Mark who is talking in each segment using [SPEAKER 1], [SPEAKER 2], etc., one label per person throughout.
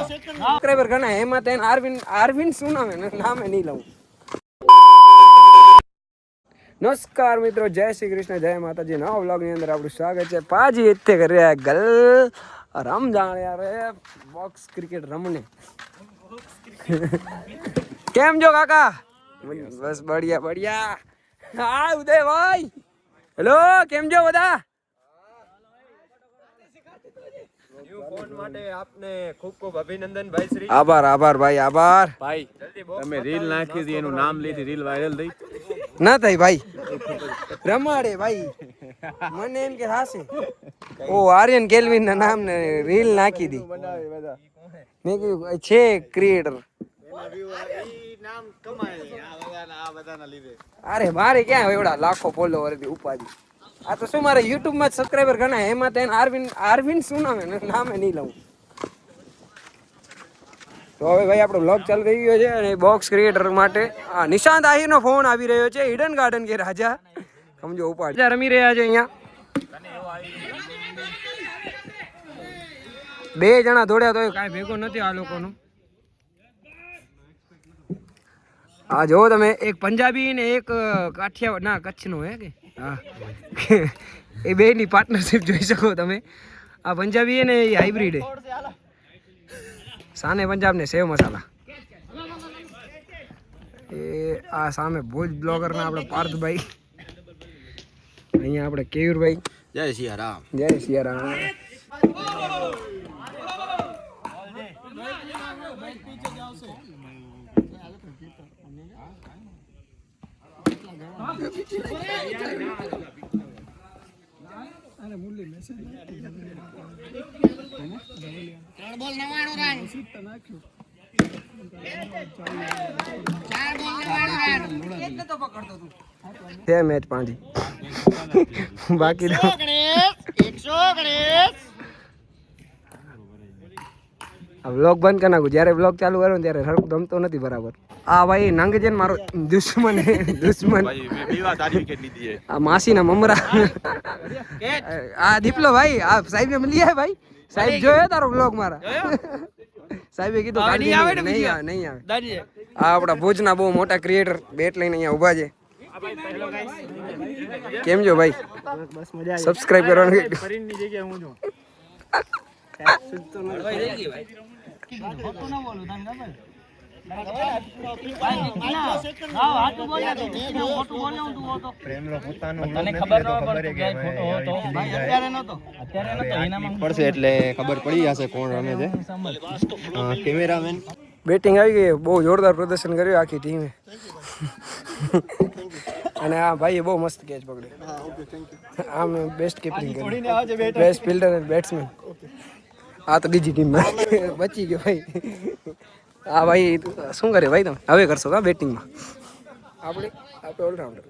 [SPEAKER 1] Subscriber ઘણા એમાં તેન આરવિન શું નામ હે નામે નહીં લઉં. નમસ્કાર મિત્રો, જય શ્રી કૃષ્ણ, જય માતાજી. નવા વ્લોગની અંદર આપણું સ્વાગત છે. પાજી ਇੱਥੇ कर रहा है गल और हम जा रहे हैं બોક્સ ક્રિકેટ રમને. કેમ જો કાકા? બસ બઢિયા બઢિયા. હા ઉદયભાઈ, હેલો, કેમ છો બધા? આભાર આભાર ભાઈ, આભાર
[SPEAKER 2] ભાઈ. તમે રીલ નાખી હતી, એનું નામ લીધી, રીલ વાયરલ થઈ
[SPEAKER 1] ના થઈ ભાઈ. રમાડે ભાઈ, મને એમ કે થાશે. ઓ આર્યન કેલ્વિન ના નામ ને રીલ નાખી દી. મેં કીધું છે ક્રિએટર. અરે મારે ક્યાં એવડા લાખો ફોલોવર હતી ઉપાધિ. આ તો શું મારે યુટ્યુબ માં સબસ્ક્રાઇબર ઘણા એમાં તેને આરવિન શું નામ હે નામે નહીં લઉં. તો હવે ભાઈ આપણો વ્લોગ ચાલુ થઈ ગયો છે અને બોક્સ ક્રિએટર માટે નિશાંત આહિરનો ફોન આવી રહ્યો છે. ઈડન ગાર્ડન કે રાજા સમજો ઉપાડ રમી રહ્યા છે અહીંયા. બે જણા દોડ્યા તો કાંઈ ભેગો નથી આ લોકોનું. હા જો તમે, એક પંજાબી ને એક કાઠિયાવાડ ના કચ્છનો હે કે હા એ બે ની પાર્ટનરશિપ જોઈ શકો તમે. આ પંજાબી હે ને એ હાઇબ્રિડ હે. સાને પંજાબ ને સેવ મસાલા. એ આ સામે ભોજ બ્લોગર ના આપણે પાર્થભાઈ, અહીંયા આપણે કેયુરભાઈ.
[SPEAKER 2] જય સિયારામ.
[SPEAKER 1] જય સિયારામ. મેચ પાંચી બાકી વ્લોગ બંધ કરી નાખું. જયારે વ્લોગ ચાલુ કરો ને ત્યારે હરખ ગમતો નથી બરાબર. આ ભાઈ નંગ છે ને મારો દુશ્મન દુશ્મન. આ માસી ના મમરા. આ દીપલો ભાઈ, આ સાહેબ ને મળી જાય ભાઈ. સાહેબ જોયો તારો વ્લોગ મારા? સાહેબે કીધું નહીં આવે. આ આપણા ભુજના બહુ મોટા ક્રિએટર બેટ લઈને અહીંયા ઉભા છે. કેમ છો ભાઈ? સબસ્ક્રાઇબ કરવાનું.
[SPEAKER 2] પડશે એટલે ખબર પડી જશે કોણ રમે છે. કેમેરામેન
[SPEAKER 1] બેટિંગ આવી ગઈ, બહુ જોરદાર પ્રદર્શન કર્યું આખી ટીમે. અને આ ભાઈએ બહુ મસ્ત કેચ પકડ્યો. આમ બેસ્ટ કીપિંગ કર્યું, બેસ્ટ ફિલ્ડર અને બેટ્સમેન. આ તો બીજી ટીમમાં બચી ગયો ભાઈ. આ ભાઈ શું કરે ભાઈ તમે? હવે કરશો કા બેટિંગમાં? આપણે ઓલરાઉન્ડર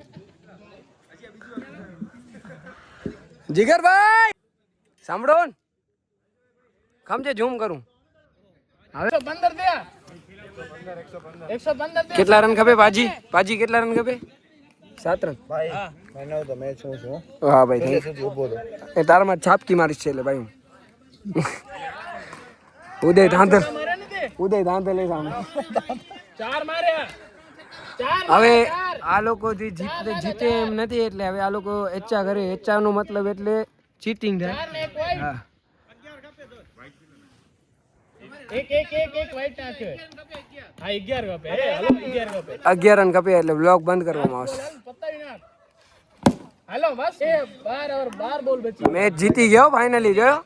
[SPEAKER 1] જીગરભાઈ સાંભળો ને, ખમજે ઝૂમ કરું. હવે કેટલા રન ખપે પાજી? પાજી કેટલા રન ખપે? 7 રન. હા ભાઈ, એ તારામાં છાપકી મારીશ છે એટલે ભાઈ. ઉદય ધાંધલ સામે. હવે આ લોકો જીતે એમ નથી એટલે હવે આ લોકો એચા કરે. એચા નો મતલબ એટલે ચીટિંગ થાય. હા 11 રન કપે એટલે બ્લોક બંધ કરવામાં આવશે. મેચ જીતી ગયો ફાઇનલી. જોયો?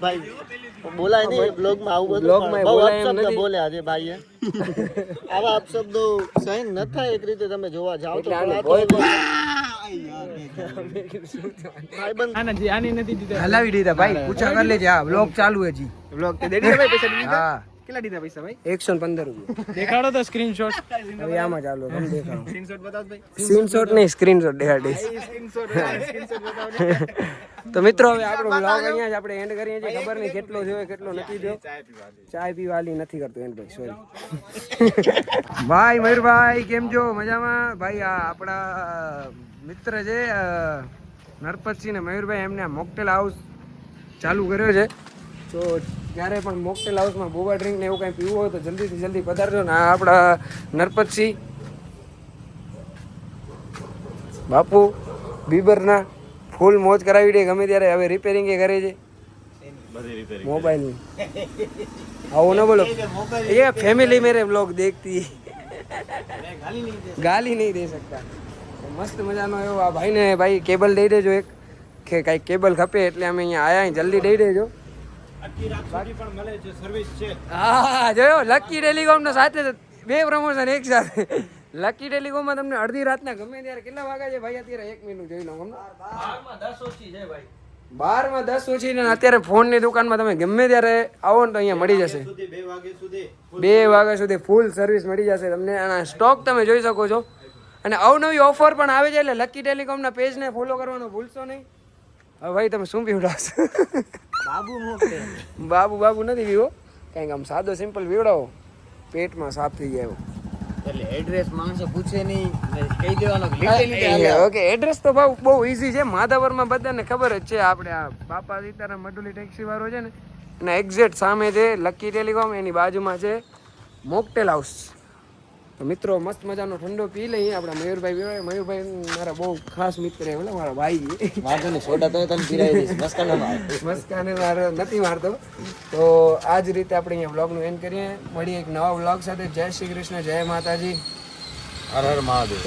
[SPEAKER 3] ભાઈ બોલાય નહીં બ્લોગ માં આવું બધું બહુ અપશબ્દ બોલે આજે ભાઈએ. આવા અપશબ્દો સહન ન થાય એક રીતે તમે જોવા જાવ તો.
[SPEAKER 1] હલાવી દીધા ભાઈ, પૂછા કરી લેજે. હા વ્લોગ ચાલુ હે જી. વ્લોગ તે દેડી ભાઈ પૈસા દીધા. હા
[SPEAKER 2] કેટલા દીધા પૈસા ભાઈ?
[SPEAKER 1] 115 રૂપિયા.
[SPEAKER 2] દેખાડો તો સ્ક્રીનશોટ.
[SPEAKER 1] હવે આમાં ચાલો તમે દેખાડો.
[SPEAKER 2] સ્ક્રીનશોટ બતાવો ભાઈ.
[SPEAKER 1] સ્ક્રીનશોટ નહીં, સ્ક્રીનશોટ દેખાડીશ.
[SPEAKER 2] સ્ક્રીનશોટ બતાવો.
[SPEAKER 1] તો મિત્રો હવે આપણો વ્લોગ અહીંયા જ આપણે એન્ડ કરીએ છીએ. ખબર નહીં કેટલો જોયો કેટલો નથી જોયો. ચાય પીવાલી નથી કરતો એન્ડ ભાઈ, સોરી. ભાઈ મયુરભાઈ કેમ છો? મજામાં ભાઈ. આ આપણા મિત્ર છે નરપતસિંહ ને મયુરભાઈ, એમને આ મોકટેલ હાઉસ ચાલુ કર્યો છે. તો ક્યારે પણ મોકટેલ હાઉસમાં બોબા ડ્રિંક ને એવું કાંઈ પીવું હોય તો જલ્દીથી જલ્દી પધારજો ને. આ આપણા નરપતસિંહ બાપુ બીબરના ફૂલ મોજ કરાવી દે ગમે ત્યારે. હવે રિપેરિંગ એ કરે છે મોબાઈલ. આવો ન બોલો, ये फैमिली मेरे व्लॉग देखती गाली नहीं दे सकता. મસ્ત મજાનો એવો આ ભાઈને ભાઈ કેબલ દઈ દેજો એક, કે કાંઈક કેબલ ખપે એટલે અમે અહીંયા આયા જલ્દી દઈ દેજો. હા જોયો લકી ટેલિકોમનો સાથે બે પ્રમોશન એક સાથે. લકી ટેલિકોમમાં તમને અડધી રાતના ગમે ત્યારે કેટલા વાગ્યા છે ભાઈ? અત્યારે 1 મિનિટ જોઈ લો. 12:10 ઓછી ને અત્યારે ફોનની દુકાનમાં તમે ગમે ત્યારે આવો ને તો અહીંયા મળી જશે. 2 વાગ્યા સુધી ફૂલ સર્વિસ મળી જશે તમને. અને સ્ટોક તમે જોઈ શકો છો. અને અવનવી ઓફર પણ આવે છે એટલે લકી ટેલિકોમના પેજને ફોલો કરવાનું ભૂલશો નહીં. હવે ભાઈ તમે શું પીવડાવશો? બાબુ નથી પીવો, કંઈક આમ સાદો સિમ્પલ પીવડાવો, પેટમાં સાફ થઈ જાય એવો.
[SPEAKER 3] એડ્રેસ માણસો પૂછે નહીં, કહી દેવાનો.
[SPEAKER 1] ઓકે, એડ્રેસ તો બહુ ઈઝી છે. માધાવરમાં બધાને ખબર જ છે. આપણે આ બાપા સીતારામ મડુલી ટેક્સી વાળો છે ને એના એક્ઝેક્ટ સામે છે લકી ટેલિકોમ, એની બાજુમાં છે મોકટેલ હાઉસ. તો મિત્રો મસ્ત મજાનો ઠંડો પી લઈએ. આપણા મયુરભાઈ મારા બહુ ખાસ મિત્ર છે, મારા ભાઈ. મસ્કાને મારો નથી મારતો. તો આ જ રીતે આપણે અહીંયા વ્લોગનું એન્ડ કરીએ. મળીએ એક નવા વ્લોગ સાથે. જય શ્રી કૃષ્ણ, જય માતાજી,
[SPEAKER 2] હર હર મહાદેવ.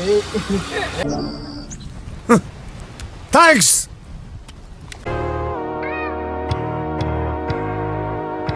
[SPEAKER 4] Thanks.